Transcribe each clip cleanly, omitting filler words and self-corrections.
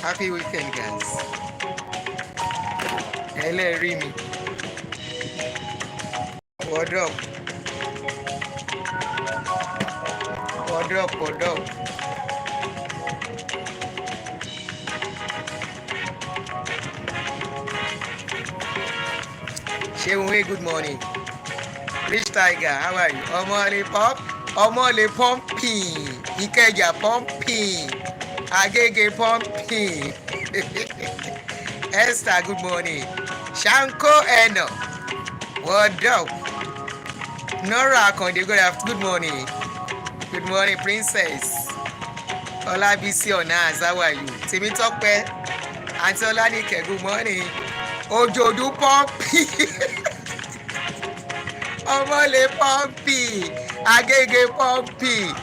Happy weekend, guys. Hello, Remy. What up? What up? What up? Sheunwe, good morning. Rich Tiger, how are you? Omole Pop? Omole pumping. Ikeja pumping. Agege pumping. Esther, good morning. Shanko Eno. What up? Nora Akonde, good morning. Good morning, Princess. Olabisi Onaz, how are you? Temitope. Auntie Olanike, good morning. Ojodu pumping. Omole pumping. Agege pumping.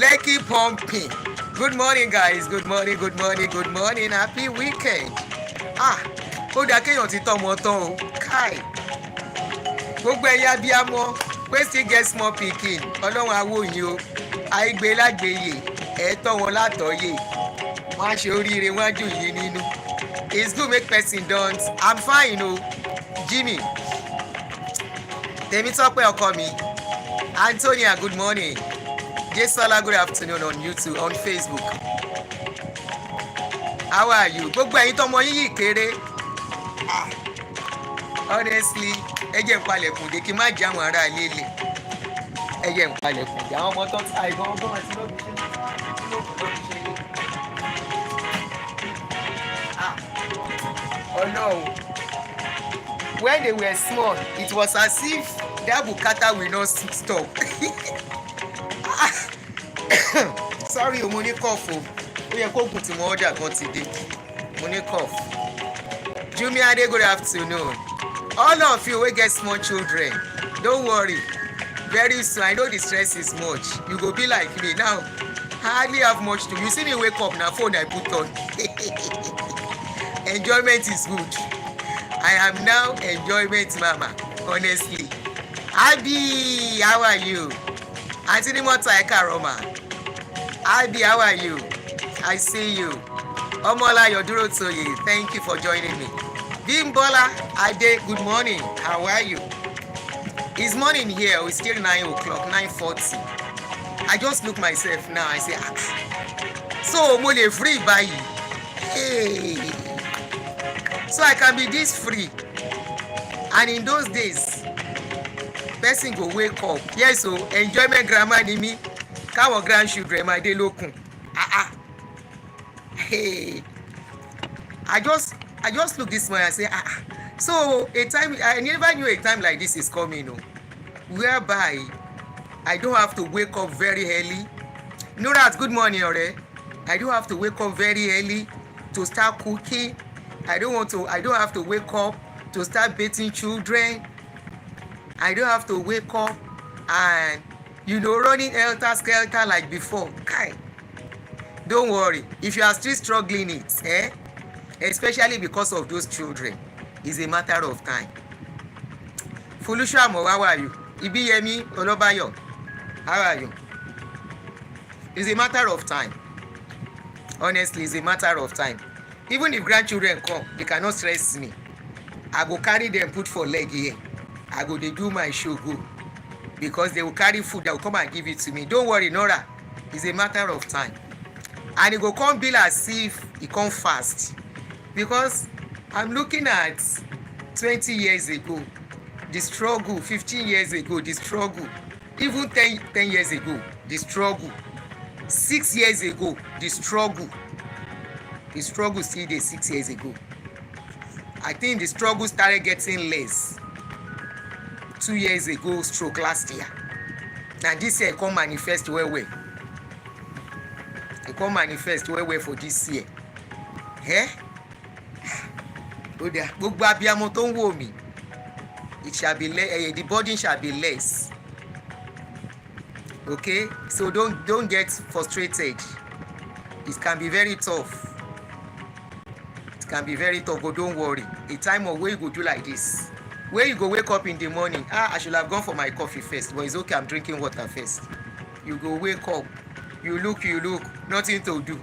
Lekki pumping. Good morning, guys. Good morning, good morning, good morning. Happy weekend. Ó dá kéèyàn ti tọ́mọ tán o. Kai. Gbogbo ẹ̀yà abiyamọ wey still get small pikin. Ọlọ́run á wò yín o. Àìgbé lágbèyè. Ẹ tọ́ wọn látọ̀ọ́yè. Wọ́n á ṣe oríire wọ́n á jù yín nínú. It's good make person don't. I'm fine o. Jimmy. Temitope ọkọ mi. Antonia, good morning. Jesola, good afternoon on YouTube, on Facebook. How are you? Gbogbo ẹ̀yin tọmọ yín yìí kéré. Honestly, ẹ jẹ́ n palẹ̀kùn dé kí n má jẹ́ àwọn ará ilé lè. Ẹ jẹ́ n palẹ̀kùn dé. Àwọn ọmọ tó ń ta ìbọn ọgbọ́n àti lọ́bì ṣe Ọlọ́run. When they were small, it was as if that bukata will not stop. Sorry, mo ní cough o. Ó yẹ kó oògùn tí mo order kan ti dé. Mo ní cough. Jumiade, good afternoon. All of you wey get small children, don't worry. Very soon, I know the stress is much. You go be like me now. I hardly have much to. You see me wake up na phone I put on. Enjoyment is good. I am now enjoyment mama, honestly. Abi, how are you? Auntie Nimota Ekaroma. Abi, how are you? I see you. Omola Yodurotoye, thank you for joining me. Bimbola Ade, good morning. How are you? It's morning here. It's still 9 o'clock, 9:40. I just look myself now. I say, so mo le free by. Hey. So I can be this free. And in those days, person go wake up. Yes, so enjoyment grandma ni mi. Káwọn grandchildren máa dé lókun. Hey. I just look this morning and say, So a time, I never knew a time like this is coming, whereby I don't have to wake up very early. Nurat, good morning, Ore. I don't have to wake up very early to start cooking. I don't have to wake up to start bathing children. I don't have to wake up and, running helter-skelter like before. Kai. Don't worry. If you are still struggling it, especially because of those children, it's a matter of time. Fulusha Mo, how are you? Ibiyemi Olobayo, how are you? It's a matter of time. Honestly, it's a matter of time. Even if grandchildren come, they cannot stress me. I go carry them, put for leg here. I go, they do my show go. Because they will carry food, they will come and give it to me. Don't worry, Nora. It's a matter of time. And it go come be as if it come fast. Because I'm looking at 20 years ago, the struggle, 15 years ago, the struggle, even 10 years ago, the struggle, 6 years ago, the struggle still there 6 years ago. I think the struggle started getting less 2 years ago, stroke last year. Now this year, come manifest well. It come manifest well for this year. Gbogbo abiyamọ tó ń wò mí, it shall be the burden shall be less. Okay, so don't get frustrated. It can be very tough. It can be very tough, but don't worry. A time of where you go do like this, where you go wake up in the morning. I should have gone for my coffee first, but it's okay. I'm drinking water first. You go wake up. You look. Nothing to do.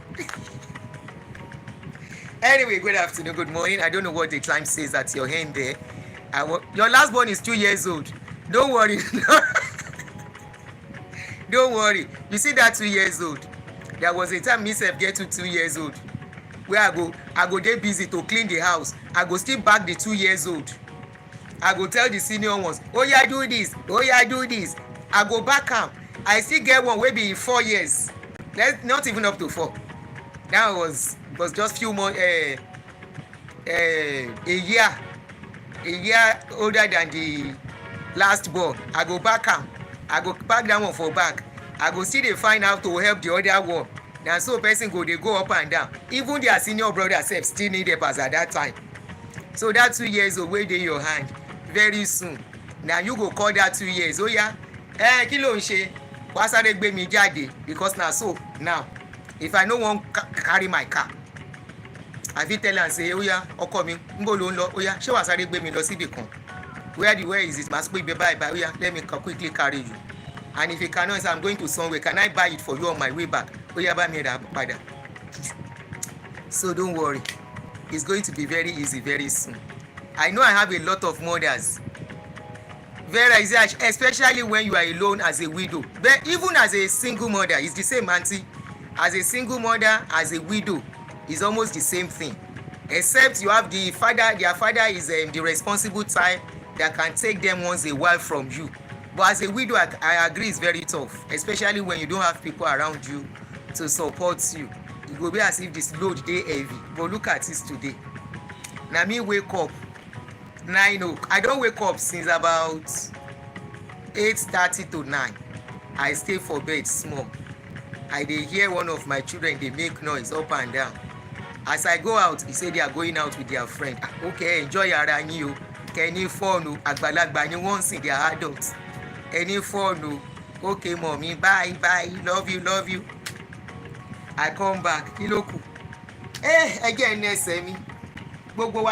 Anyway, good afternoon, good morning. I don't know what the time says at your hand there. Your last born is 2 years old. Don't worry. Don't worry. You see that 2 years old? There was a time me sef get to 2 years old. Where I go dey busy to clean the house. I go still back the 2 years old. I go tell the senior ones, oh yeah, do this, oh yeah, do this. I go back am. I still get one wey be 4 years. Not even up to 4. That was just few months, a year older than the last born. I go back am. I go back that one for back. I go still dey find out to help the other one. Na so person go dey go up and down. Even their senior brother sef still need help as at that time. So that 2 years old wey dey your hand, very soon na you go call that 2 years. Oh yeah, kí ló ń ṣe? Wá sáré gbé mi jáde, because na so now if I no wan carry my car, I fit tell am say, oh yeah, ọkọ mi níbo ló ń lọ? Oh yeah, ṣé wá sáré gbé mi lọ síbì kan? Where is it? Màá sọ pé ibẹ̀ báyìí. Oh yeah, let me quickly carry you. And if you cannot say I'm going to somewhere, can I buy it for you on my way back? Oh yeah, bá mi rà padà. So don't worry, it's going to be very easy very soon. I know I have a lot of mothers. Very easy, especially when you are alone as a widow. But even as a single mother, it's the same, auntie. As a single mother, as a widow, it's almost the same thing. Except you have the father, their father is the responsible type that can take them once a while from you. But as a widow, I agree, it's very tough, especially when you don't have people around you to support you. It will be as if this load dey heavy. But look at this today. Na me wake up 9 o'clock. I don wake up since about 8:30 to 9. I stay for bed small. I dey hear one of my children dey make noise up and down. As I go out, he say they are going out with their friend. Okay, enjoy ara yín o. Kẹ́ni fọ́ọ̀nù àgbàlagbà ni wọ́n sìn, they are adults. Ẹni fọ́ọ̀nù, okay mommy, bye bye, love you. I come back, kí ló kù? Ẹgẹ́ ẹni ẹsẹ̀ mi. Gbogbo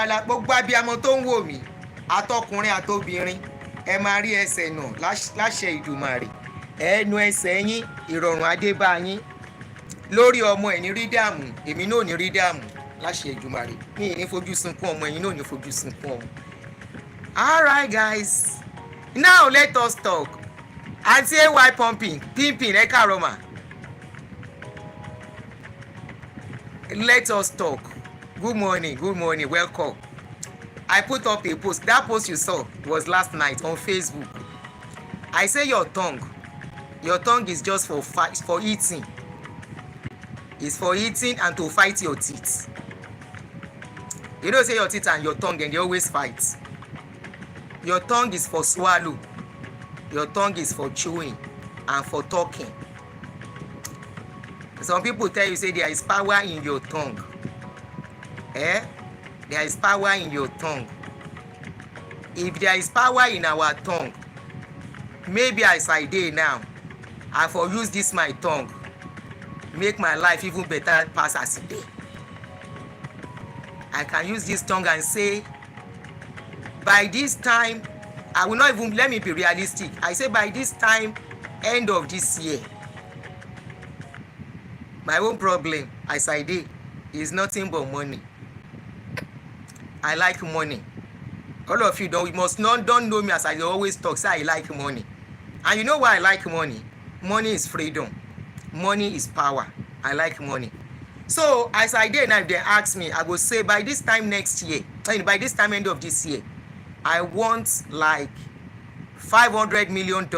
abiyamọ tó ń wò mí, àtọkùnrin àtobìnrin, ẹ máa rí ẹsẹ̀ náà láṣẹ Ìdùmarè. Ẹnu ẹsẹ̀ yín, ìrọ̀rùn adé bá yín. Lórí ọmọ ẹ̀ ní rí dààmú, èmi náà ní rí dààmú láṣẹ Ìdùmarè. Mi ì ní fojú sunkún ọmọ, ẹ̀yin náà ní fojú sunkún ọmọ. All right guys, now let us talk. Aunty AY pimping ẹ káàárọ̀ mà. Let us talk. Good morning, welcome. I put up a post. That post you saw was last night on Facebook. I say your tongue is just for eating. It's for eating and to fight your teeth. You know, say your teeth and your tongue and they always fight. Your tongue is for swallow. Your tongue is for chewing and for talking. Some people tell you, say there is power in your tongue. There is power in your tongue. If there is power in our tongue, maybe as I dey now, I for use this my tongue, make my life even better pass as it dey. I can use this tongue and say, by this time, I will not even, let me be realistic. I say by this time, end of this year, my own problem as I dey is nothing but money. I like money. All of you don't know me as I always talk, say I like money. And you know why I like money? Money is freedom. Money is power. I like money. So as I dey now, if they ask me, I go say by this time next year, by this time end of this year, I want like $500 million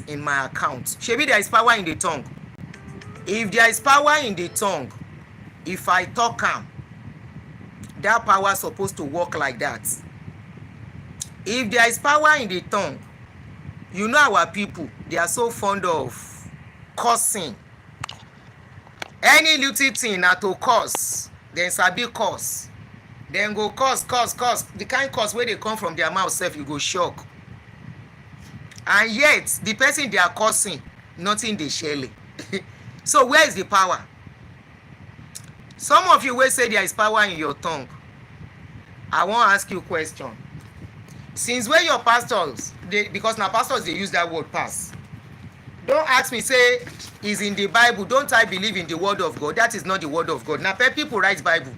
in my account. Shebi there is power in the tongue. If there is power in the tongue, if I talk am, that power is supposed to work like that. If there is power in the tongue, you know our people, they are so fond of cursing. Any little thing na to curse, then sabi curse. Then go curse. The kind curse wey dey come from their mouth sef, you go shock. And yet, the person they are cursing, nothing dey shele. So where is the power? Some of you wey say there is power in your tongue, I wan ask you a question. Since when your pastors, because na pastors dey use that word pass, don't ask me say is in the Bible. Don't I believe in the word of God? That is not the word of God. Na people write Bible.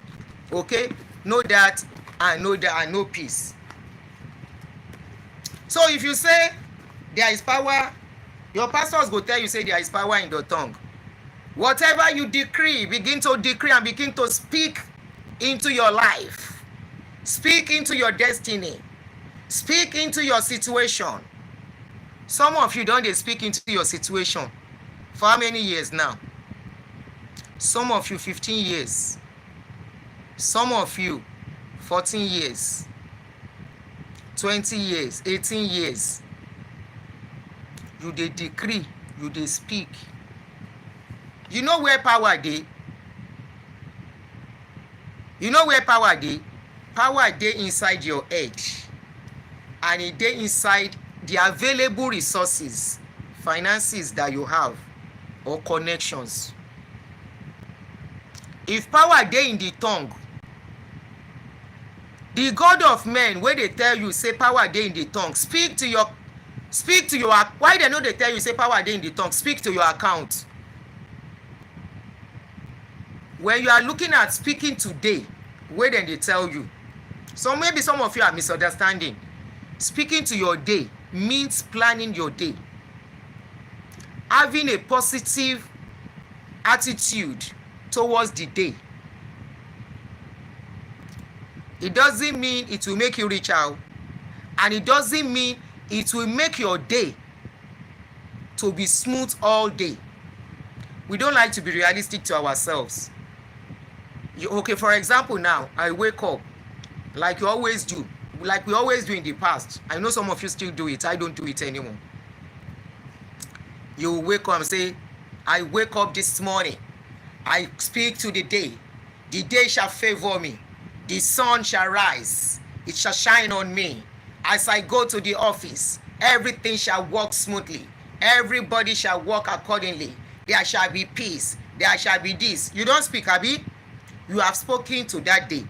Okay? Know that and know that and know peace. So if you say there is power, your pastors go tell you say there is power in the tongue. Whatever you decree, begin to decree and begin to speak into your life. Speak into your destiny. Speak into your situation. Some of you don't speak into your situation. For how many years now? Some of you 15 years. Some of you 14 years. 20 years, 18 years. You dey decree, you dey speak. You know where power dey? You know where power dey? Power dey inside your head. And e dey inside the available resources, finances that you have or connections. If power dey in the tongue, the God of men wey dey tell you say power dey in the tongue, speak to your why dem no dey tell you say power dey in the tongue? Speak to your account. When you are looking at speaking today, wey dem dey tell you, so maybe some of you are misunderstanding. Speaking to your day means planning your day, having a positive attitude towards the day. It doesn't mean it will make you rich out, and it doesn't mean it will make your day to be smooth all day. We don't like to be realistic to ourselves. Okay, for example, now I wake up like you always do, like we always do in the past. I know some of you still do it. I don't do it anymore. You wake up and say, I wake up this morning. I speak to the day. The day shall favor me. The sun shall rise. It shall shine on me. As I go to the office, everything shall work smoothly. Everybody shall work accordingly. There shall be peace. There shall be this. You don't speak, Abi. You have spoken to that day.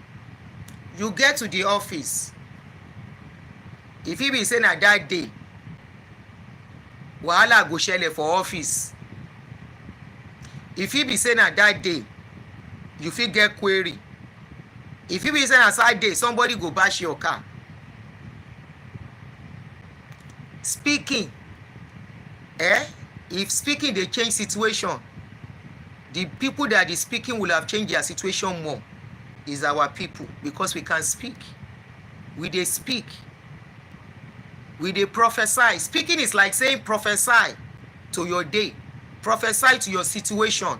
You get to the office. If you be saying na that day, wahala go shele for office. If you be saying na that day, you fit get query. If you be saying na side day, somebody go bash your car. Speaking, if speaking dey change situation, the people that is speaking will have changed their situation more. Is our people, because we can speak. We dey speak. We dey prophesy. Speaking is like saying prophesy to your day, prophesy to your situation,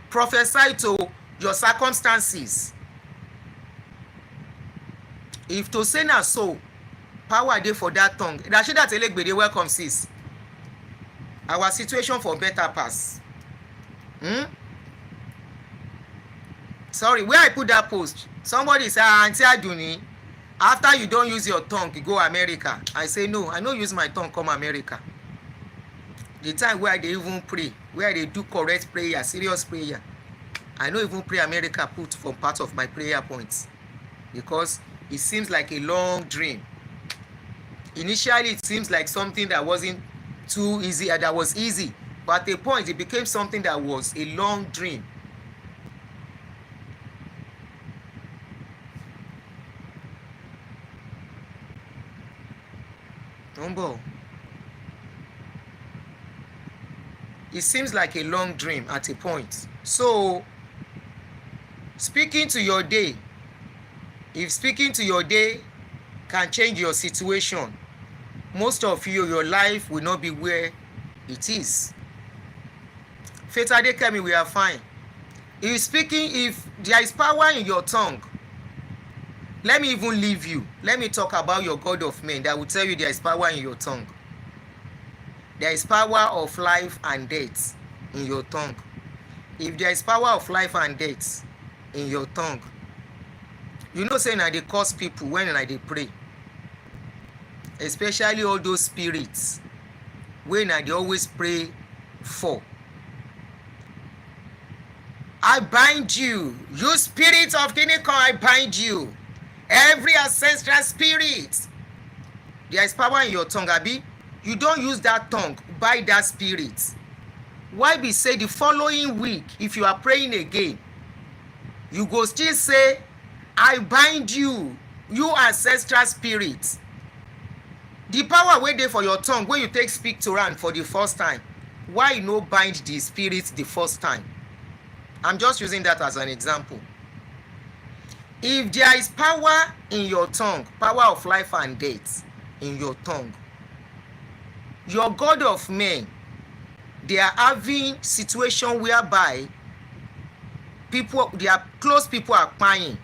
prophesy to your circumstances. If to say na so, power dey for that tongue. Rashida Telegbede, welcome sis. Our situation for better pass. Sorry, where I put that post, somebody say, Auntie Aduni, after you don't use your tongue, you go America. I say, no, I no use my tongue come America. The time where they even pray, where they do correct prayer, serious prayer, I no even pray America put for part of my prayer points, because it seems like a long dream. Initially, it seems like something that wasn't too easy, and that was easy. But at a point, it became something that was a long dream. It seems like a long dream at a point. So, speaking to your day, if speaking to your day can change your situation, most of you, your life will not be where it is. Faith Adekemi, we are fine. If speaking, if there is power in your tongue, let me even leave you. Let me talk about your God of men that will tell you there is power in your tongue. There is power of life and death in your tongue. If there is power of life and death in your tongue, you know saying that they curse people when they pray. Especially all those spirits when they always pray for. I bind you. You spirit of Kiniko, I bind you. Every ancestral spirit. There is power in your tongue, Abi. You don't use that tongue by that spirit. Why be say the following week, if you are praying again, You go still say, I bind you, you ancestral spirit. The power wey dey for your tongue wey you take speak to am for the first time, why you no bind the spirit the first time? I'm just using that as an example. If there is power in your tongue, power of life and death in your tongue, your God of men, they are having situation whereby people, their close people are crying.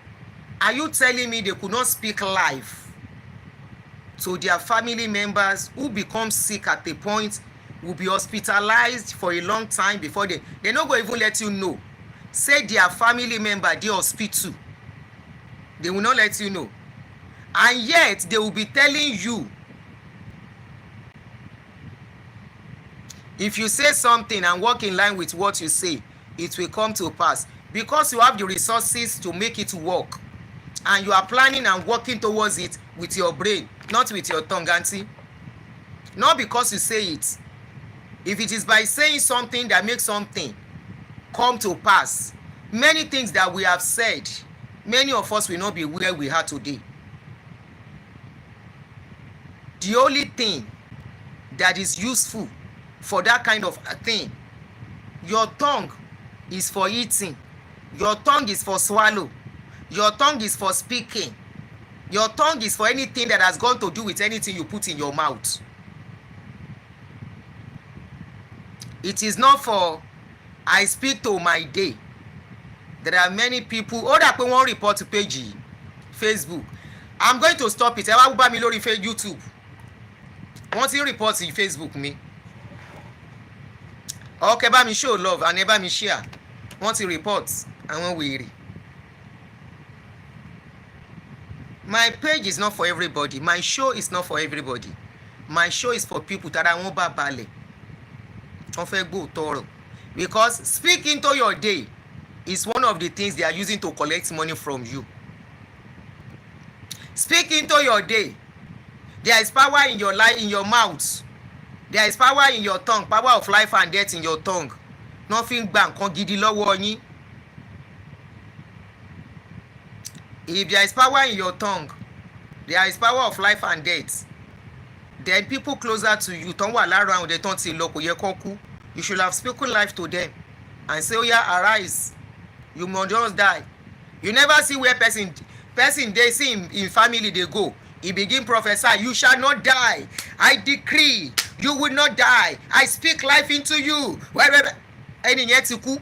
Are you telling me they could not speak life to their family members who become sick at a point, will be hospitalized for a long time before they no go even let you know? Say their family member dey hospital, they will not let you know, and yet they will be telling you, if you say something and work in line with what you say, it will come to pass, because you have the resources to make it work, and you are planning and working towards it with your brain, not with your tongue, auntie. Not because you say it. If it is by saying something that makes something come to pass, many things that we have said, many of us will not be where we are today. The only thing that is useful for that kind of thing, your tongue is for eating, your tongue is for swallow, your tongue is for speaking, your tongue is for anything that has got to do with anything you put in your mouth. It is not for I speak to my day. There are many people, ó dà pé wọ́n report page Facebook. I'm going to stop it. Ẹ wá bá mi lórí YouTube. Wọ́n ti report Facebook mi. Okay, bá mi show love and ẹ bá mi share. Wọ́n ti report àwọn wèrè. My page is not for everybody. My show is not for everybody. My show is for people that I wọ́n bá balẹ̀. Wọ́n fẹ́ gbọ́ tọrọ. Because speak into your day is one of the things they are using to collect money from you. Speak into your day. There is power in your life, in your mouth. There is power in your tongue, power of life and death in your tongue. Nothing gba nǹkan gidi lọ́wọ́ yín. If there is power in your tongue, there is power of life and death. Then people closer to you, tán wà lára àwọn ọ̀dẹ̀ tán ti lọ kò yẹ kán kú. You should have spoken life to them and say, oh yeah, arise. You must just die. You never see where person they see in family they go. He begin prophesy, you shall not die. I decree, you will not die. I speak life into you. Ẹni yẹn ti kú.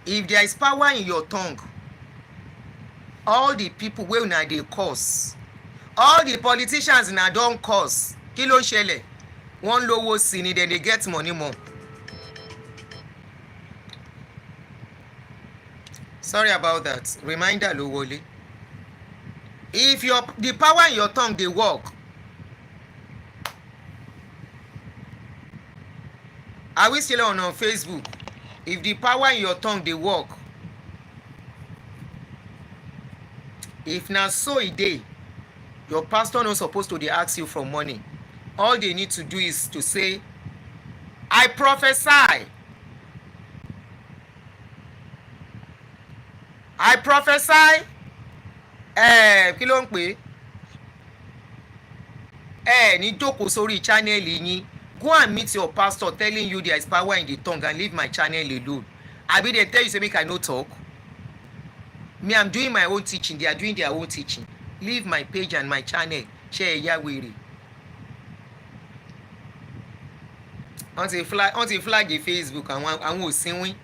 If there is power in your tongue, all the people wey una dey curse, all the politicians na don curse. Kí ló ń ṣẹlẹ̀? Wọ́n lówó sí ni, then they get money more. Sorry about that. Reminder ló wọlé. If the power in your tongue dey work, are we still on Facebook? If the power in your tongue dey work, if na so e dey, your pastor no suppose to dey ask you for money. All they need to do is to say, I prophesy. I prophesy. Kí ló ń pè é? Ní jókòó sórí channel yín. Go and meet your pastor telling you there is power in the tongue and leave my channel alone. Abi they tell you say make I no talk. Me, I'm doing my own teaching. They are doing their own teaching. Leave my page and my channel. Share ya wèrè. Until flag the Facebook and we'll sing.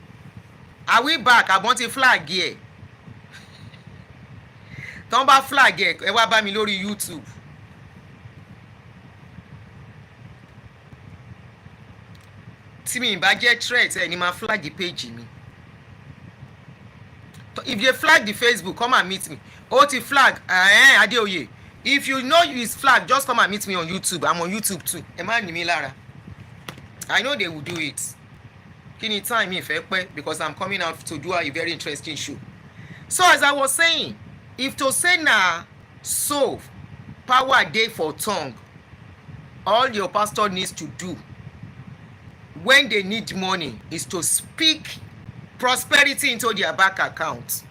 Are we back? I want a flag here. Tán bá flag ẹ wá bá mi lórí YouTube. Tí mi bá jẹ́ threat ẹ ní máa flag the page mi. If you flag the Facebook, come and meet me. Ó ti flag Adeoye. If you know it's flag, just come and meet me on YouTube. I'm on YouTube too. Ẹ má ní mi lára. I know they will do it. Kí ni time mi fẹ́ pẹ́ because I'm coming out to do a very interesting show. So as I was saying, if to say na so power dey for tongue, all your pastor needs to do when they need money is to speak prosperity into their bank account.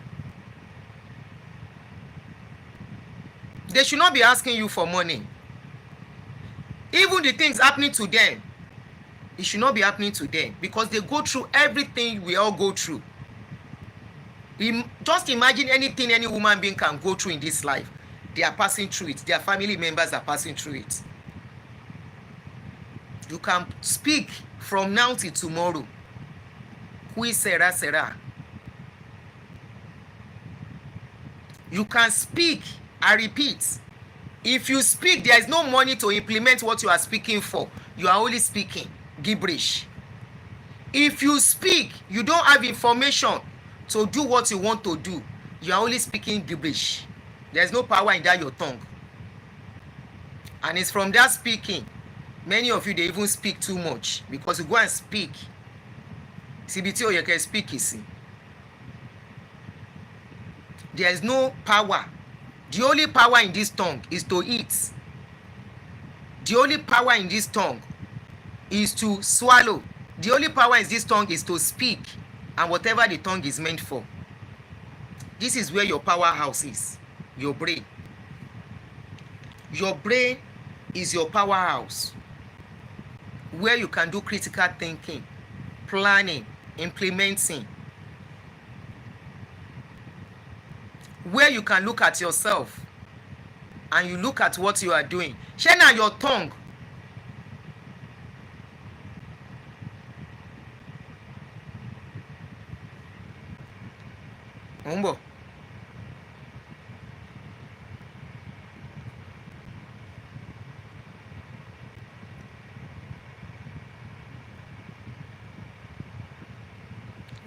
They should not be asking you for money. Even the things happening to them, it should not be happening to them, because they go through everything we all go through. Just imagine anything any woman being can go through in this life. They are passing through it. Their family members are passing through it. You can speak from now till tomorrow. Qui sera, sera. You can speak. I repeat. If you speak, there is no money to implement what you are speaking for. You are only speaking gibberish. If you speak, you don't have information to do what you want to do. You are only speaking gibberish. There is no power in that your tongue. And it's from that speaking. Many of you, they even speak too much, because you go and speak. CBT, you can speak. There is no power. The only power in this tongue is to eat. The only power in this tongue is to swallow. The only power in this tongue is to speak, and whatever the tongue is meant for. This is where your powerhouse is, your brain. Your brain is your powerhouse, where you can do critical thinking, planning, implementing, where you can look at yourself and you look at what you are doing. Share now your tongue. Umbo.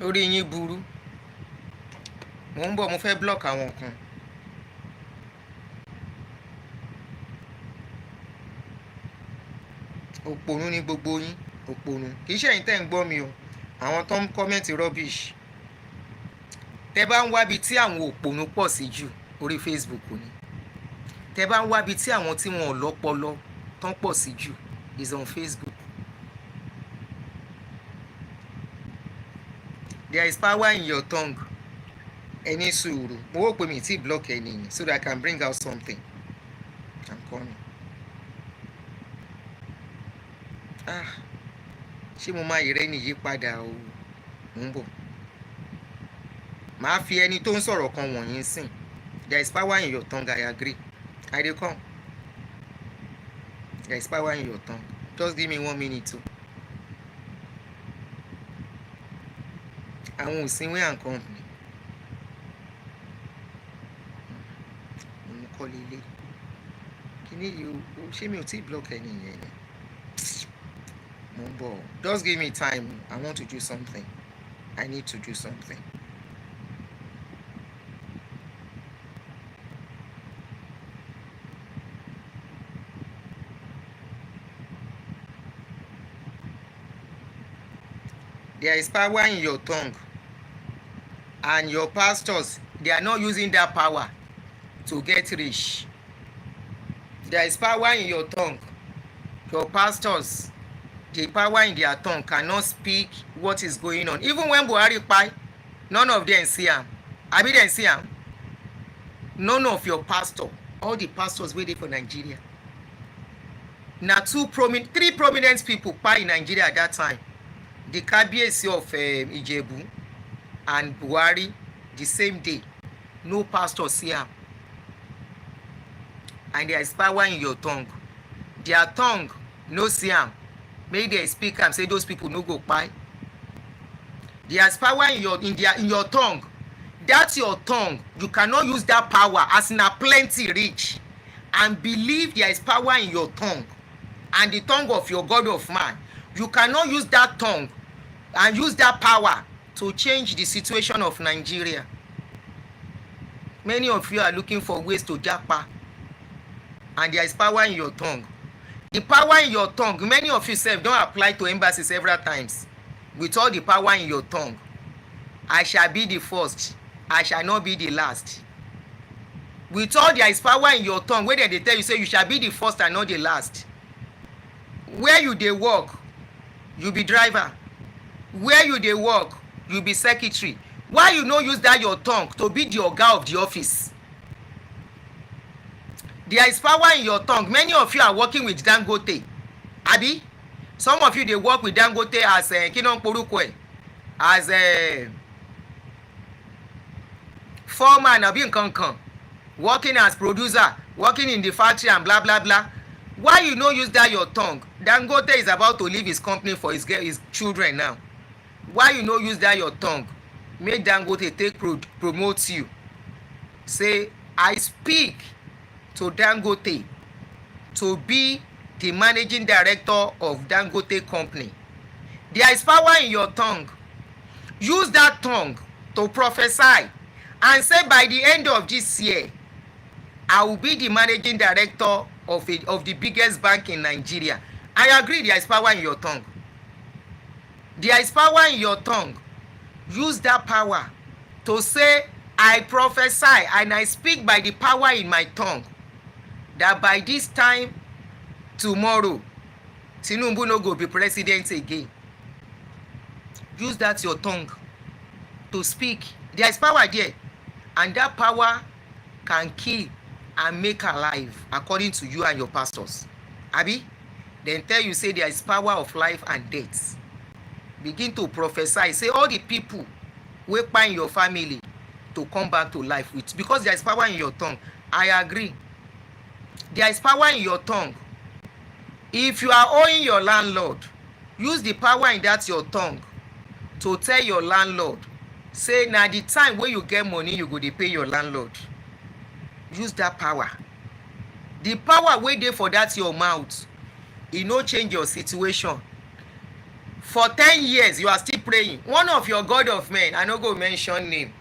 Orí yín burú. Mo ń bọ̀, mo fẹ́ block àwọn kan. Òpònú ni gbogbo yín, òpònú. Kì í ṣe ẹ̀yin tẹ́ ń gbọ́ mi o. Àwọn tó ń comment rubbish. Tẹ́ bá ń wábi tí àwọn òpònú pọ̀ sí jù, orí Facebook ni. Tẹ́ bá ń wábi tí àwọn tí wọn ò lọ́pọlọ tán pọ̀ sí jù, is on Facebook. There is power in your tongue. Ẹni sùúrù. Mo wò pé mi ti block ẹni so that I can bring out something. I'm coming. Ṣé mo máa yẹrẹ ní yípadà o? Mo ń bọ̀. Màá fi ẹni tó ń sọ̀rọ̀ kan wọ̀nyí sìn. There is power in your tongue, I agree. I dey come. There is power in your tongue. Just give me 1 minute too. Àwọn òsínwé and company. Mo kọ́ lélẹ̀. Kí ni yìí o? Ṣé mi ò tí block ẹni yẹn ni? Mo ń bọ̀. Just give me time. I want to do something. I need to do something. There is power in your tongue, and your pastors, they are not using that power to get rich. There is power in your tongue. Your pastors, the power in their tongue cannot speak what is going on. Even when Buhari kpai, none of them see am. Abi dem see am? None of your pastor, all the pastors wey dey for Nigeria, na three prominent people kpai in Nigeria at that time. The Kabiyesi of Ijebu and Buhari, the same day. No pastor see am. And there is power in your tongue. Their tongue no see am. Make dem speak am, say those people no go kpai. There is power in your tongue. That's your tongue. You cannot use that power as na plenty rich and believe there is power in your tongue and the tongue of your God of man. You cannot use that tongue and use that power to change the situation of Nigeria. Many of you are looking for ways to japa, and there is power in your tongue. The power in your tongue, many of you self don't apply to embassy several times. With all the power in your tongue, I shall be the first, I shall not be the last. With all there is power in your tongue, where they tell you say you shall be the first and not the last. Where you dey work, you be driver. Where you dey work, you be secretary. Why you no use that your tongue to be the oga of the office? There is power in your tongue. Many of you are working with Dangote, abi? Some of you dey work with Dangote as kinon porukwe, as foreman abi nkankan, working as producer, working in the factory and blah blah blah. Why you no use that your tongue? Dangote is about to leave his company for his children now. Why you no use that your tongue? Make Dangote take promote you. Say, I speak to Dangote to be the managing director of Dangote company. There is power in your tongue. Use that tongue to prophesy and say, by the end of this year, I will be the managing director of the biggest bank in Nigeria. I agree, there is power in your tongue. There is power in your tongue. Use that power to say, I prophesy and I speak by the power in my tongue that by this time tomorrow, Tinubu no go be president again. Use that your tongue to speak. There is power there, and that power can kill and make alive according to you and your pastors. Abi, then tell you say there is power of life and death. Begin to prophesy. Say all the people wey kpai in your family to come back to life with, because there is power in your tongue. I agree. There is power in your tongue. If you are owing your landlord, use the power in that your tongue to tell your landlord, say na the time wey you get money you go dey pay your landlord. Use that power. The power wey dey for that your mouth, e no change your situation. For 10 years you are still praying. One of your god of men, I no go mention name.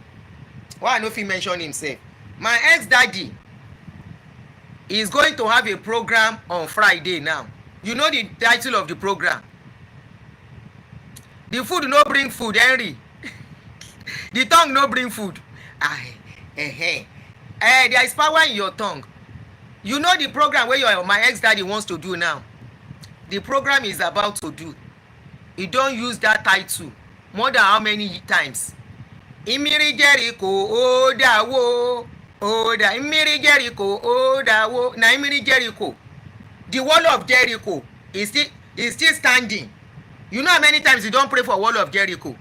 Why I no fit mention himself? My ex-daddy is going to have a program on Friday now. You know the title of the program? The food no bring food, Henry. The tongue no bring food. There is power in your tongue. You know the program where my ex-daddy wants to do now? The program is about to do. You don't use that title more than how many times? Imiri Jericho, Odawo, Oda, Imiri Jericho, Odawo. Na Imiri Jericho. The wall of Jericho is still standing. You know how many times you don't pray for wall of Jericho?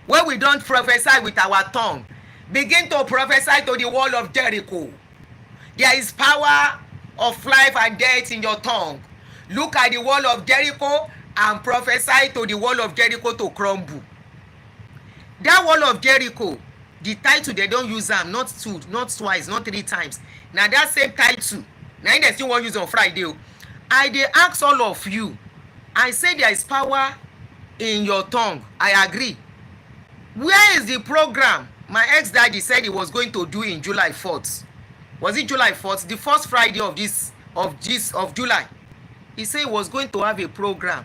When we don't prophesy with our tongue, begin to prophesy to the wall of Jericho. There is power of life and death in your tongue. Look at the wall of Jericho and prophesy to the wall of Jericho to crumble. That wall of Jericho, the title they don't use them, not two, not twice, not 3 times. Now that same title, now they still want to use on Friday. I dey ask all of you, I say there is power in your tongue. I agree. Where is the program my ex-daddy said he was going to do in July 4th? Was it July 4th? The first Friday of July. He said he was going to have a program.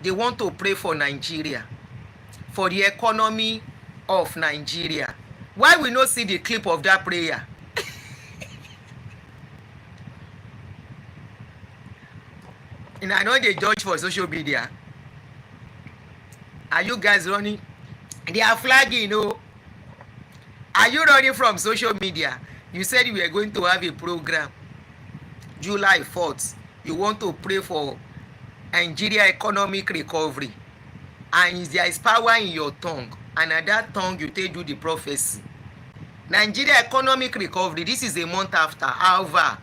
They want to pray for Nigeria, for the economy of Nigeria. Why we not see the clip of that prayer? And I know they judge for social media. Are you guys running? They are flagging, Are you running from social media? You said we were going to have a program July 4th. You want to pray for Nigeria economic recovery. And there is power in your tongue. And at that tongue, you take do the prophecy. Nigeria economic recovery. This is a month after. However,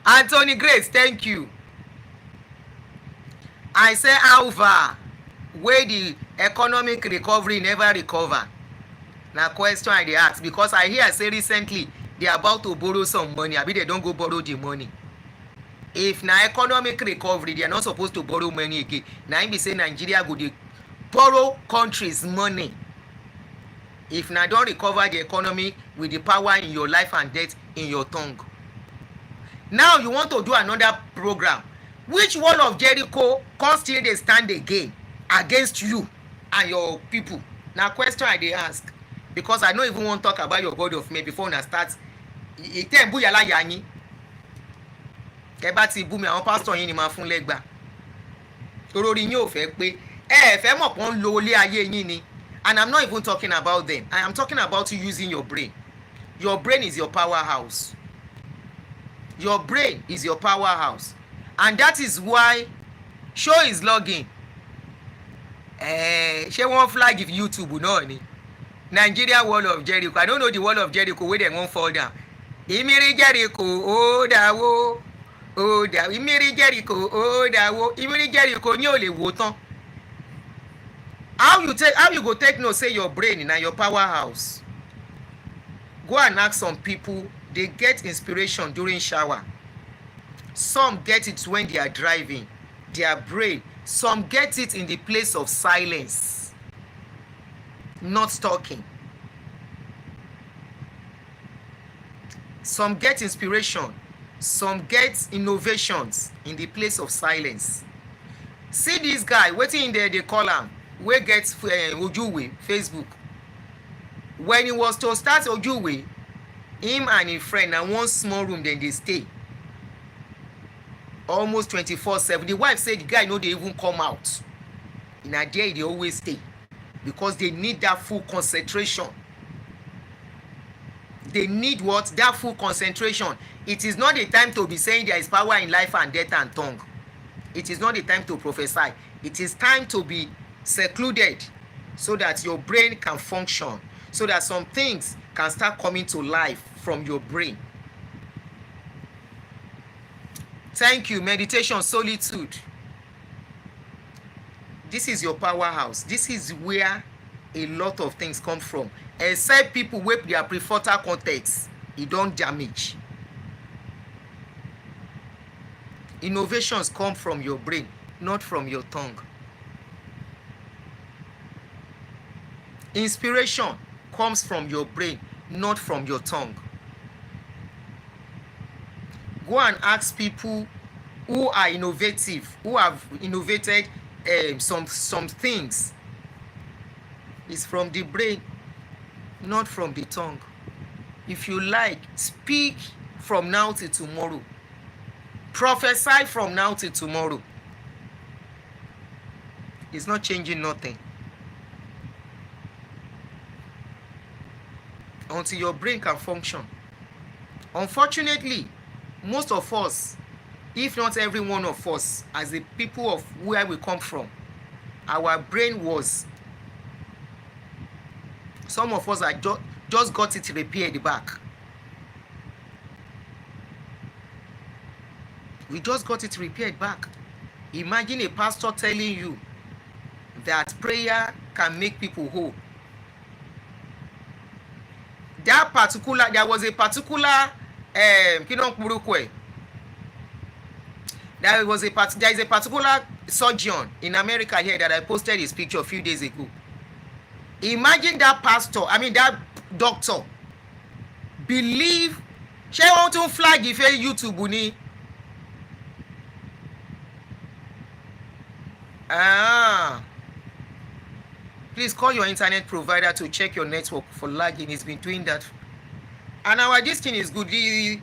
Anthony Grace, thank you. I say however, where the economic recovery never recover. Now question I dey ask, because I hear say recently they are about to borrow some money. Abi they don't go borrow the money. If na economic recovery, they are not supposed to borrow money again. Now im be say Nigeria go dey borrow countries money. If na don recover the economy with the power in your life and death in your tongue. Now you want to do another program. Which wall of Jericho come still dey stand again against you and your people? Na question I dey ask, because I no even wan talk about your God of men before una start. Ìtẹ́ ń búyà láyà yín. Kẹ́ bá ti bú mi, àwọn pastor yín ni máa fún lẹ́gbàá. torórí yín ò fẹ́ pé ẹ fẹ́ mọ̀ pọ́n ń lo ilé ayé yín ni. And I'm not even talking about them. I am talking about you using your brain. Your brain is your powerhouse. Your brain is your powerhouse. And that is why show is logging. Ṣé wọ́n flag if YouTube náà ni? Nigeria wall of Jericho. I don't know the wall of Jericho where they won't fall down. Ìmírí Jericho ó dáwó ó dá ìmírí Jericho ó dáwó ìmírí Jericho ní ò lè wó tán. How you go take note say your brain na your powerhouse? Go and ask some people, they get inspiration during shower. Some get it when they are driving, their brain. Some get it in the place of silence, not talking. Some get inspiration, some get innovations in the place of silence. See this guy, wetin in there they call am, wey get Ojuwe, Facebook. When he was to start Ojuwe, him and him friend na one small room dem dey stay almost 24/7. The wife say the guy no dey even come out. Na there he dey always stay because they need that full concentration. They need what? That full concentration. It is not the time to be saying there is power in life and death and tongue. It is not the time to prophesy. It is time to be secluded so that your brain can function, so that some things can start coming to life from your brain. Thank you. Meditation, solitude. This is your powerhouse. This is where a lot of things come from. Except people with their prefrontal cortex, it don't damage. Innovations come from your brain, not from your tongue. Inspiration comes from your brain, not from your tongue. Go and ask people who are innovative, who have innovated some things. It's from the brain, not from the tongue. If you like, speak from now till tomorrow. Prophesy from now till tomorrow. It's not changing nothing. Until your brain can function. Unfortunately, most of us, if not every one of us, as the people of where we come from, our brain was, some of us are just got it repaired back. We just got it repaired back. Imagine a pastor telling you that prayer can make people whole. There was a particular there is a particular surgeon in America here that I posted his picture a few days ago. Imagine that pastor, that doctor, believe, ṣé wọ́n tún flag ìfẹ́ YouTube ni? Please call your internet provider to check your network for lagging. It's been doing that. And our this thing is good. Okay,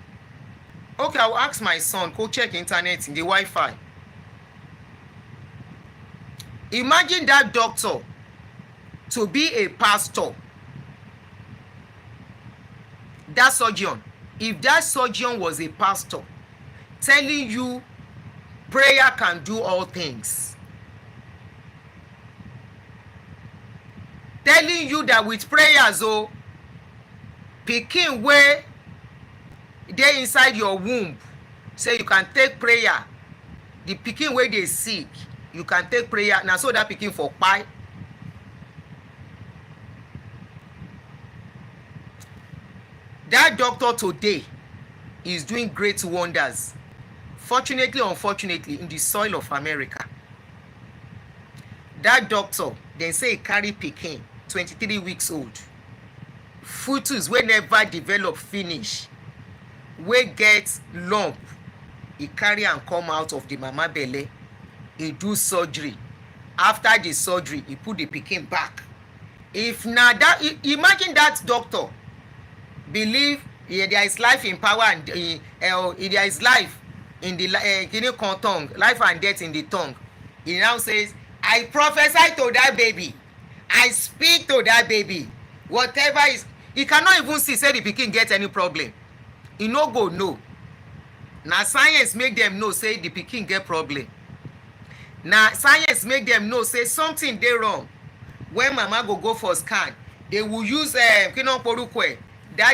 I'll ask my son, go check internet in the Wi-Fi. Imagine that doctor to be a pastor. That surgeon, if that surgeon was a pastor telling you prayer can do all things, telling you that with prayers, pikin wey dey inside your womb, say you can take prayer. The pikin wey dey sick, you can take prayer. Na so that pikin for kpai. That doctor today is doing great wonders. Fortunately, unfortunately, in the soil of America. That doctor, dem say he carry pikin 23 weeks old, fetus wey never develop finish, wey get lump, he carry am come out of the mama belle. He do surgery. After the surgery, he put the pikin back. If na that, imagine that doctor believe there is life in power and there is life in the tongue, life and death in the tongue. He now says, I prophesy to that baby. I speak to that baby. Whatever is, he cannot even see say the pikin get any problem. He no go know. Na science make them know say the pikin get problem. Na science make them know say something dey wrong. When mama go for scan, they will use that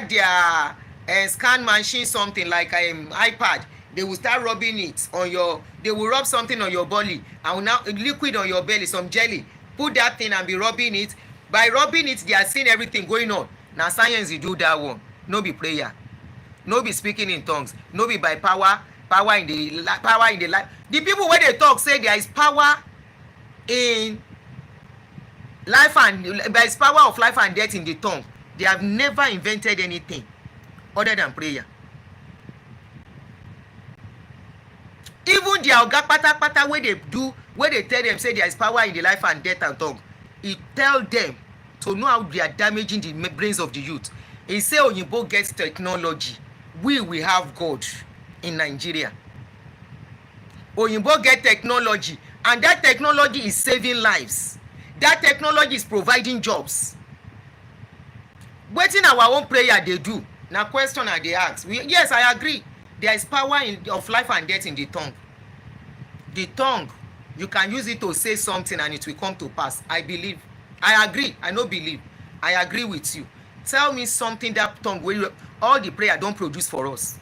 their scan machine, something like iPad. They will start rubbing it on your, they will rub something on your body and will now liquid on your belly, some jelly, put that thing and be rubbing it. By rubbing it, they are seeing everything going on. Na science you do that one, no be prayer, no be speaking in tongues, no be by power in the life. The people wey dey talk say there is power in life, and there is power of life and death in the tongue. They have never invented anything other than prayer. Even their oga patapata wey dey do, wey dey tell them say there is power in the life and death and tongue, he tell them to know how they are damaging the brains of the youth. He say oyinbo get technology, we have God in Nigeria. Oyinbo get technology, and that technology is saving lives. That technology is providing jobs. Wetin our own prayer dey do? Na question I dey ask. Yes, I agree. There is power of life and death in the tongue. The tongue, you can use it to say something and it will come to pass. I believe. I agree. I no believe. I agree with you. Tell me something that tongue will, all the prayer don produce for us.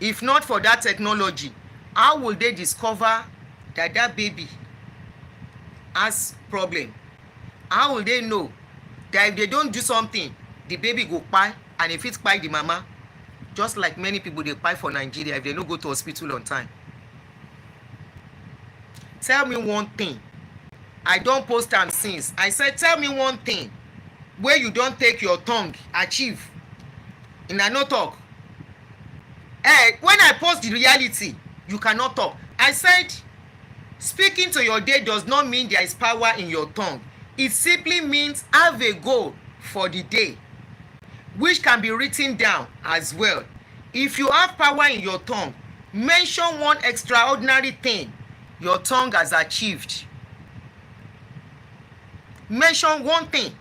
If not for that technology, how will they discover that that baby has problem? How will they know that if they don't do something, the baby go kpai, and if it kpai the mama, just like many people dey kpai for Nigeria if they no go to hospital on time? Tell me one thing. I don post am since. I said tell me one thing wey you don take your tongue achieve. Una no talk. When I post the reality, you cannot talk. I said speaking to your day does not mean there is power in your tongue. It simply means have a goal for the day, which can be written down as well. If you have power in your tongue, mention one extraordinary thing your tongue has achieved. Mention one thing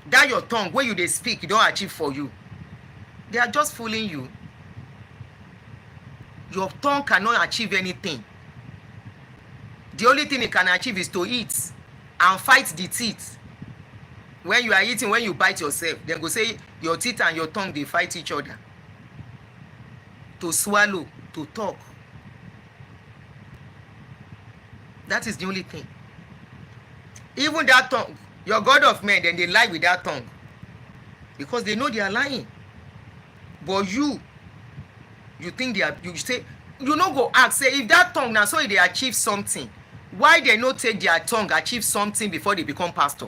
that your tongue, wey you dey speak, e don achieve for you. They are just fooling you. Your tongue cannot achieve anything. The only thing it can achieve is to eat and fight the teeth. When you are eating, when you bite yourself, dem go say your teeth and your tongue dey fight each other. To swallow, to talk. That is the only thing. Even that tongue, your God of men, then they lie with that tongue because they know they are lying. But you think they are, you say, you no go ask, say if that tongue na so they achieve something, why they no take their tongue achieve something before they become pastor?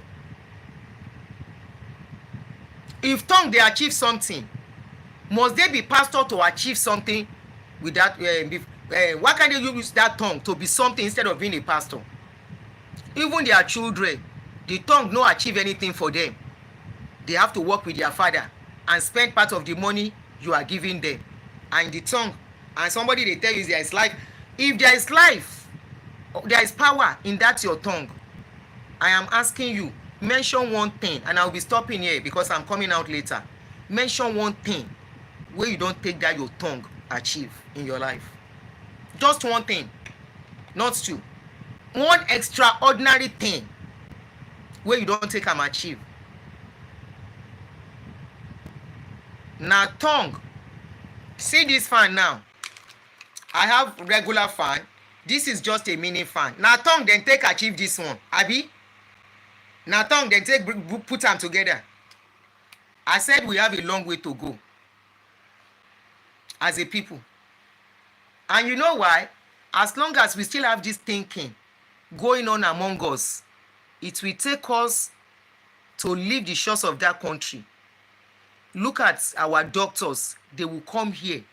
If tongue they achieve something, must they be pastor to achieve something with that? Why can't they use that tongue to be something instead of being a pastor? Even their children, the tongue no achieve anything for them. They have to work with their father and spend part of the money you are giving them. And the tongue, and somebody they tell you there is life. If there is life, there is power in that your tongue. I am asking you, mention one thing, and I'll be stopping here because I'm coming out later. Mention one thing where you don't take that your tongue achieve in your life. Just one thing, not two. One extraordinary thing where you don't take am achieve. Na tongue. See this fan now. I have regular fan. This is just a mini fan. Na tongue then take achieve this one. Abi? Na tongue then take put them together. I said we have a long way to go as a people. And you know why? As long as we still have this thinking going on among us, it will take us to leave the shores of that country. Look at our doctors. They will come here.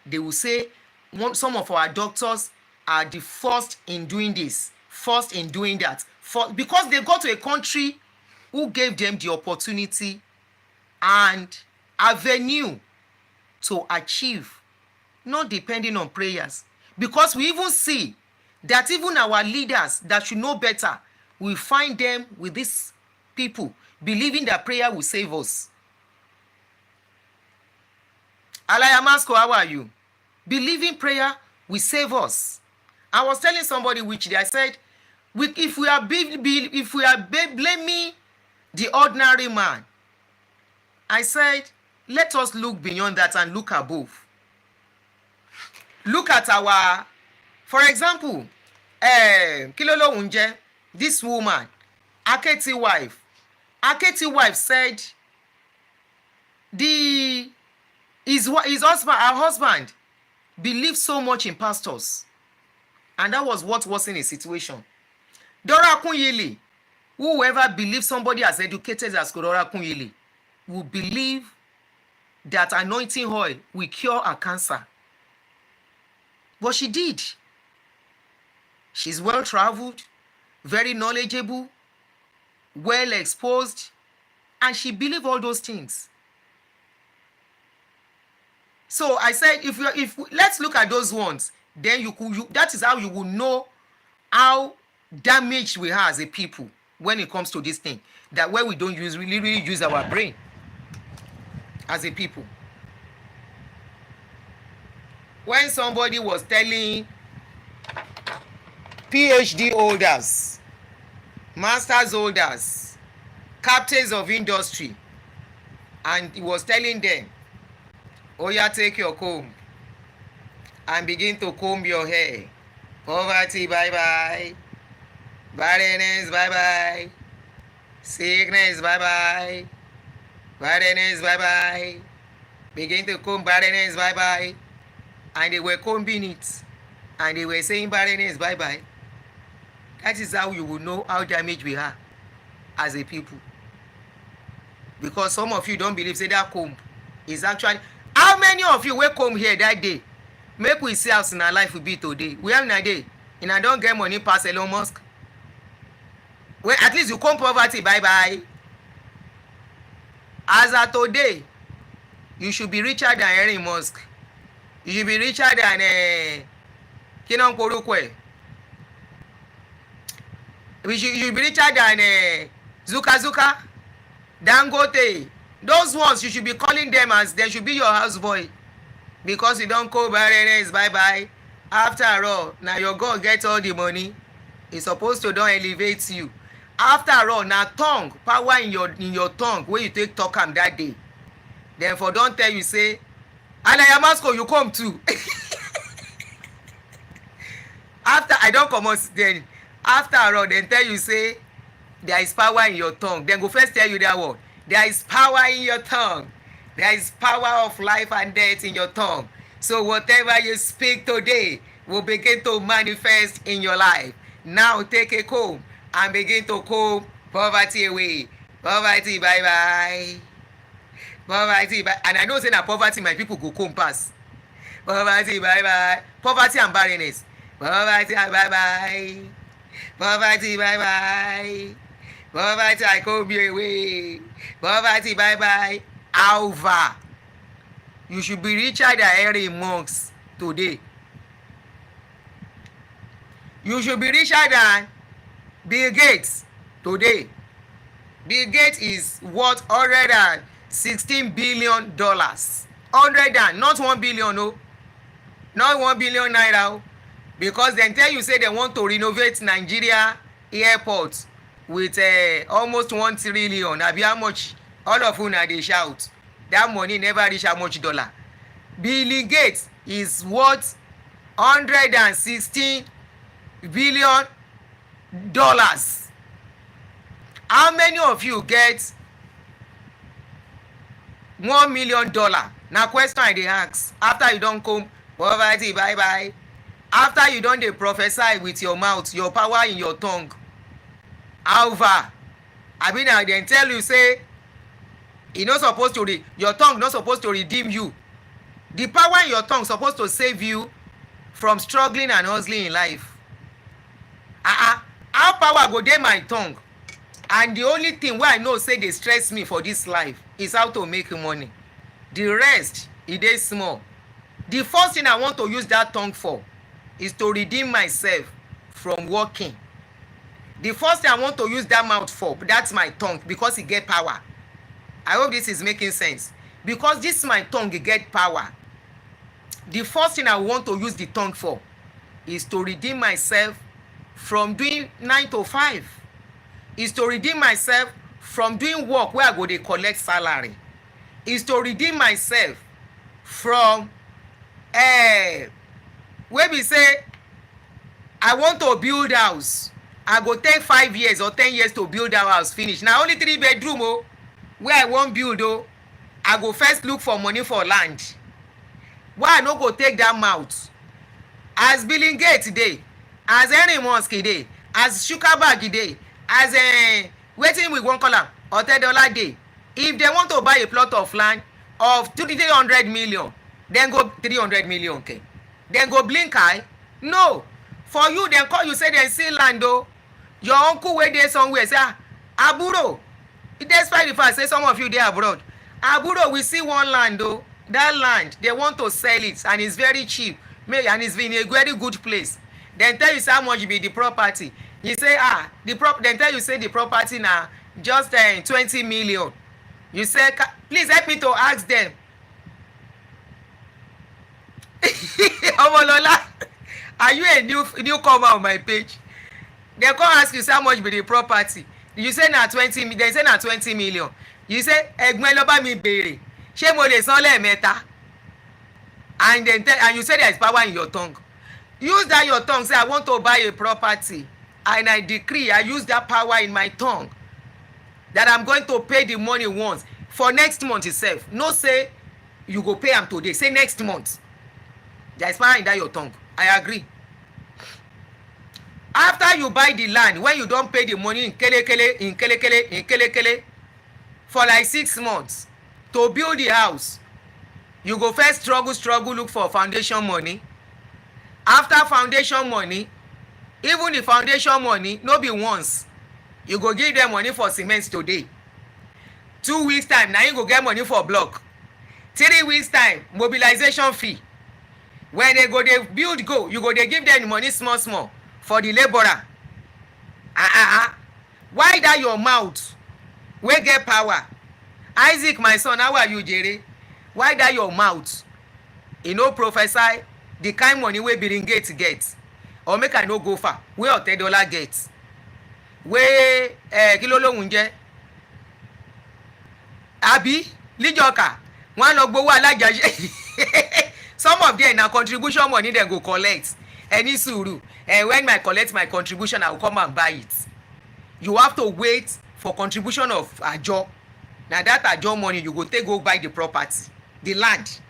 They will say some of our doctors are the first in doing this, first in doing that, because they go to a country who gave them the opportunity and avenue to achieve, not depending on prayers. Because we even see that even our leaders that should know better, we find them with these people believing that prayer will save us. Alayamasco, how are you? Believing prayer will save us. I was telling somebody which day, I said, if we are blaming the ordinary man, I said, let us look beyond that and look above. Look at our, for example, Kilolo Unje, this woman, Aketi wife. Aketi wife said, his husband, her husband, believed so much in pastors, and that was what was in his situation. Dora Akunyili, whoever believes somebody as educated as Dora Akunyili, will believe that anointing oil will cure her cancer. But she did. She's well traveled, very knowledgeable, well exposed, and she believed all those things. So I said, let's look at those ones, then that is how you will know how damaged we are as a people when it comes to this thing. That where we don't really use our brain as a people. When somebody was telling PhD holders, masters holders, captains of industry, and he was telling them, oh yeah, take your comb and begin to comb your hair. Poverty, bye-bye. Barrenness, bye-bye. Sickness, bye-bye. Barrenness, bye-bye. Begin to comb barrenness, bye-bye. And they were combing it. And they were saying barrenness, bye-bye. That is how you will know how damaged we are as a people. Because some of you don't believe, say that comb is actually... How many of you will come here that day? Make we see how in our life will be today. We have a day. And I don't get money past Elon Musk. Well, at least you come poverty, bye-bye. As of today, you should be richer than Elon Musk. You should be richer than Kinon Korukwe. You should be richer than Zuka, Dangote. Those ones, you should be calling them as they should be your houseboy. Because you don't call barrenness, bye-bye. After all, now your God gets all the money. It's supposed to don't elevate you. After all, now tongue, power in your tongue, when you take talk am that day. Therefore, don't tell you, say, Alayamasco, you come too. After, I don't come out then. After all, then tell you, say, there is power in your tongue. Then go first tell you that word. There is power in your tongue. There is power of life and death in your tongue. So whatever you speak today will begin to manifest in your life. Now take a comb and begin to comb poverty away. Poverty, bye-bye. Poverty, bye. And I know say that poverty, my people go comb pass. Poverty, bye-bye. Poverty and barrenness. Poverty, bye-bye. Poverty, bye-bye. Poverty, I comb you away. Poverty, bye-bye. Alva. You should be richer than Harry Monks today. You should be richer than Bill Gates today. Bill Gates is worth $116 billion. 100 and not 1 billion, no. Not 1 billion naira. Because then tell you say they want to renovate Nigeria airport with almost 1 trillion. Abi how much? All of una dey shout. That money never reach how much dollar. Bill Gates is worth $116 billion. How many of you get $1 million? Now question I dey ask. After you don come poverty, bye bye. After you don dey prophesy with your mouth, your power in your tongue. However, I mean, I then tell you say, e no supposed to your tongue not supposed to redeem you. The power in your tongue supposed to save you from struggling and hustling in life. How power go dey my tongue? And the only thing wey I know say dey stress me for this life is how to make money. The rest, e dey small. The first thing I want to use that tongue for is to redeem myself from working. The first thing I want to use that mouth for, that's my tongue, because it get power. I hope this is making sense. Because this my tongue, it get power. The first thing I want to use the tongue for is to redeem myself from doing 9 to 5. Is to redeem myself from doing work where I go dey collect salary. Is to redeem myself from wey be say I want to build house, I go take 5 years or 10 years to build that house finish. Na only 3 bedroom o wey I wan build o, I go first look for money for land. Why I no go take that mouth? As Billing Gates dey, as Henry Musk dey, as Zuckerberg dey, as wetin we wan call am, Otedola dey. If they want to buy a plot of land of 300 million, then go 300 million, okay, then go blink eye? No. For you, dem call you say dem see land o. Your uncle wey dey somewhere say, aburo, despite the fact say some of you dey abroad, aburo, we see one land o. That land, they want to sell it and it's very cheap, and it's in a very good place. Then tell you say how much be the property. You say then tell you say the property na just 20 million. You say, please help me to ask them. Omolola, are you a newcomer on my page? They come ask you say how much be the property. You say na 20. They say na 20 million. You say ẹ̀gbọ́n ló bá mi béèrè, ṣé mo lè san lẹ́ẹ̀mẹ́ta? And you say there is power in your tongue. Use that your tongue. Say I want to buy a property, and I decree, I use that power in my tongue that I'm going to pay the money once for next month itself. No say you go pay am today. Say next month. There is power in that your tongue. I agree. After you buy the land, when you don't pay the money in kelekele for like 6 months to build the house, you go first struggle look for foundation money. After foundation money, even the foundation money no be once, you go give them money for cement today. 2 weeks time, now you go get money for block. 3 weeks time, mobilization fee. When they go dey build go, you go dey give them money small for the laborer. Why that your mouth wey get power? Isaac, my son, how are you, Jerry? Why that your mouth? You know, prophesy the kind money wey Billing Gates get, or make I no go far, wey Otedola get, wey kí ló lóhùn jẹ́, àbí Lijoka wọn lọ gbowó alájàṣe. Some of them na contribution money dem go collect. Any sùúrù, when I collect my contribution, I will come and buy it. You have to wait for contribution of ajo. Na that ajo money you go take go buy the property, the land.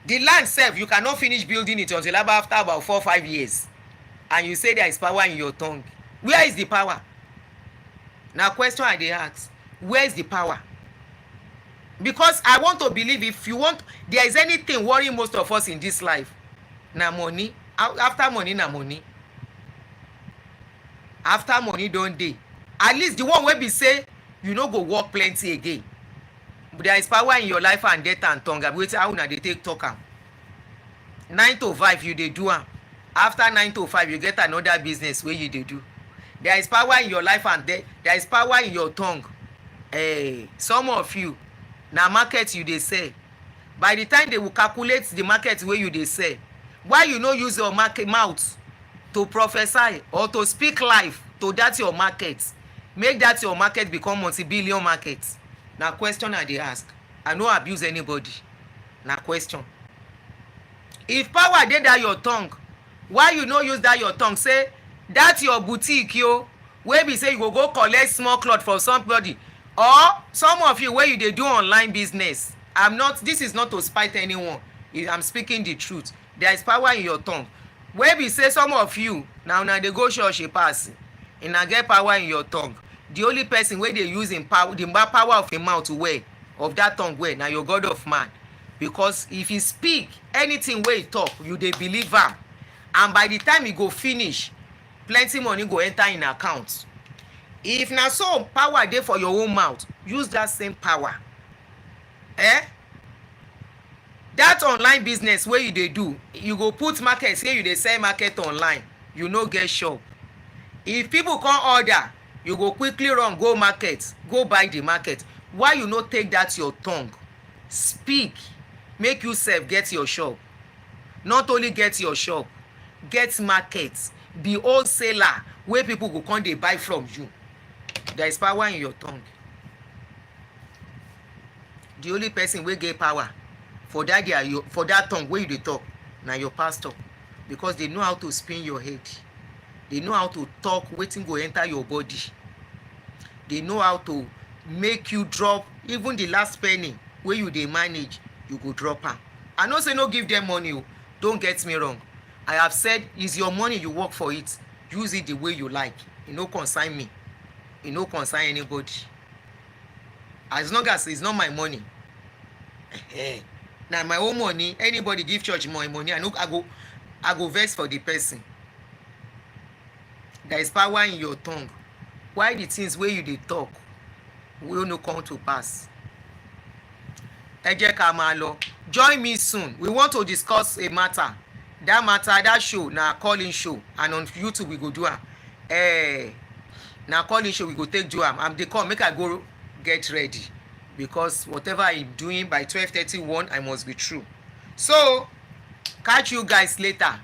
The land sef, you cannot finish building it until after about 4 or 5 years. And you say there is power in your tongue. Where is the power? Now question I dey ask, where is the power? Because I want to believe, if you want, there is anything worrying most of us in this life, na money. After money, na money. After money don dey, at least the one wey be say you no go work plenty again. But there is power in your life and death and tongue. Wetin how una dey take talk am? 9 to 5 you dey do am. After 9 to 5 you get another business wey you dey do. There is power in your life and death. There is power in your tongue. Some of you, na market you dey sell. By the time they will calculate the market wey you dey sell, why you no use your mouth to prophesy or to speak life to that your market? Make that your market become multi-billion market. Na question I dey ask. I no abuse anybody. Na question. If power dey that your tongue, why you no use that your tongue? Say that your boutique yo, wey be say you go collect small cloth from somebody, or some of you wey you dey do online business. This is not to spite anyone. I'm speaking the truth. There is power in your tongue. Wey be say some of you now dey go church pass, and na get power in your tongue. The only person wey dey use the power of a mouth well, of that tongue well, na your God of man. Because if he speak anything wey he talk, you dey believe am, and by the time he go finish, plenty money go enter in account. If na so power dey for your own mouth, use that same power. that online business wey you dey do, you go put market say you dey sell market online, you no get shop. If people come order, you go quickly run go market go buy the market. Why you no take that your tongue speak, make you sef get your shop? Not only get your shop, get market, be wholesaler wey people go come dey buy from you. There is power in your tongue. The only person wey get power for that tongue wey you dey talk na your pastor, because they know how to spin your head. They know how to talk wetin go enter your body. They know how to make you drop even the last penny wey you dey manage, you go drop am. I no say no give them money o, don't get me wrong. I have said it's your money, you work for it, use it the way you like. E no concern me, e no concern anybody. As long as it's not my money, na my own money. Anybody give church my money, I go vex for the person. There is power in your tongue. Why the things wey you dey talk will no come to pass? Ẹ jẹ́ ká máa lọ. Join me soon. We want to discuss a matter. That show na calling show, and on YouTube we go do am. Na calling show we go take do am. Dey come make I go get ready, because whatever I'm doing by 12:31 I must be true. So catch you guys later.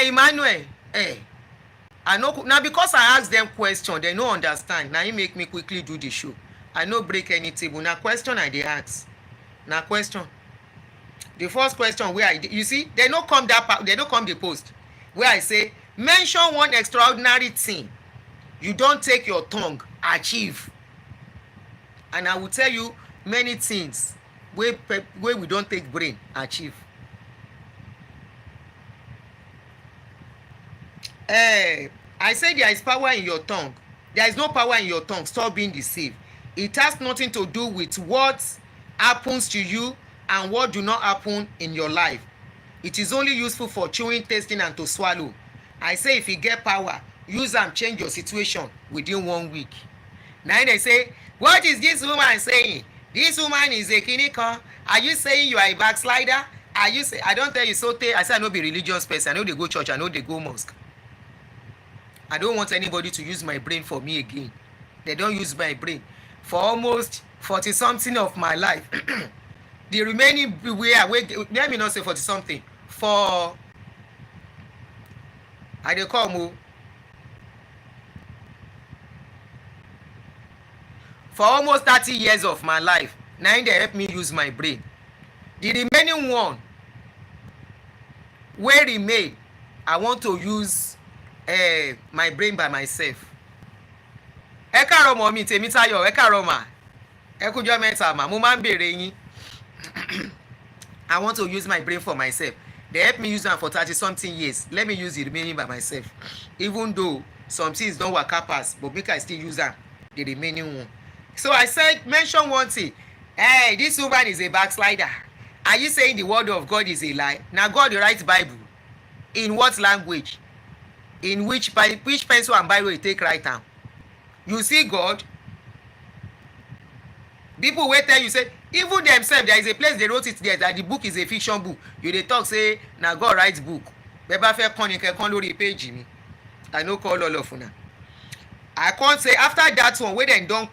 Emmanuel, I know na because I ask them question they no understand. Na im make me quickly do the show. I no break any table. Na question I dey ask. Na question. The first question where you see, they no come the post where I say mention one extraordinary thing you don take your tongue achieve, and I will tell you many things wey we don take brain achieve. I say there is power in your tongue. There is no power in your tongue. Stop being deceived. It has nothing to do with what happens to you and what do not happen in your life. It is only useful for chewing, tasting, and to swallow. I say if you get power, use am change your situation within 1 week. Now they say, what is this woman saying? This woman is a kinika. Are you saying you are a backslider? Are you say I don't tell you so? I say I no be religious person. I know they go church. I know they go mosque. I don't want anybody to use my brain for me again. They don't use my brain for almost 40 something of my life. The remaining let me not say 40 something, for I dey come for almost 30 years of my life. Now they help me use my brain. The remaining one wey remain, I want to use my brain by myself. Ẹ káàárọ̀ mọ́ mi Tèmítáyọ̀, ẹ káàárọ̀ mà, ẹ kújọ́ mẹ́ta mà, mo máa ń bèrè yín. I want to use my brain for myself. They help me use am for 30 something years. Let me use the remaining by myself. Even though some things don waka pass, but make I still use am the remaining one. So I said, mention one thing. Hey, this woman is a backslider. Are you saying the word of God is a lie? Now God write Bible. In what language? In which pencil and Bible you take write am? You see God? People wey tell you say, even themselves, there is a place they wrote it there that the book is a fiction book. You dey talk say na God write book. Bẹ́ẹ̀ fẹ́ kọ́ni kẹ́kọ́ lórí page mi. I no call all of una. I can't say after that one wey dem don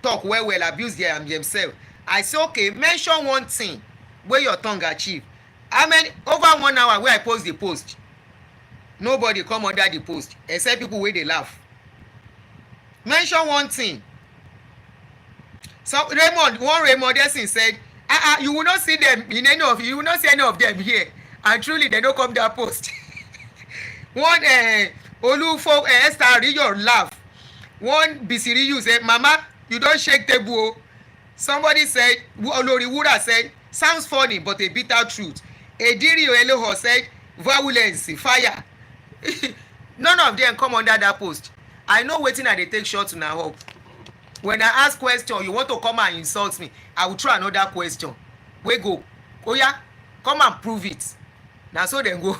talk well abuse themselves. I say okay, mention one thing wey your tongue achieve. How many over 1 hour wey I post the post, nobody come under the post except people wey dey laugh. Mention one thing. So Raymond Destin said, you will not see them in any of you will not see any of them here, and truly they don't come that post. One Olufo Esther your laugh. One Bisiriyu said, Mama, you don't shake table. Somebody said, Olori Wura said, sounds funny but a bitter truth. Edirio Eloho said, violence, fire. None of them come under that post. I know wetin I dey take short una hope. When I ask question, you want to come and insult me, I will try another question. We go, oh yeah, come and prove it. Na so dem go.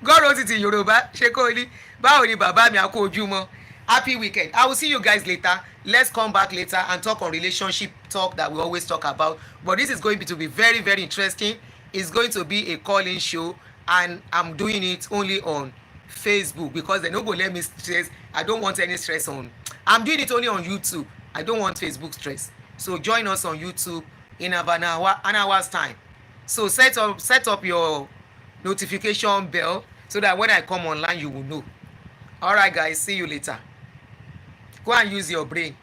God wrote it in Yoruba. Ṣé kò ní báwo ni bàbá mi àkó ojúmọ́? Happy weekend. I will see you guys later. Let's come back later and talk on relationship talk that we always talk about. But this is going to be very, very interesting. It's going to be a call-in show, and I'm doing it only on Facebook because they no go let me stress. I don't want any stress on. I'm doing it only on YouTube. I don't want Facebook stress. So join us on YouTube in about an hour's time. So set up your notification bell so that when I come online you will know. All right guys, see you later. Go and use your brain.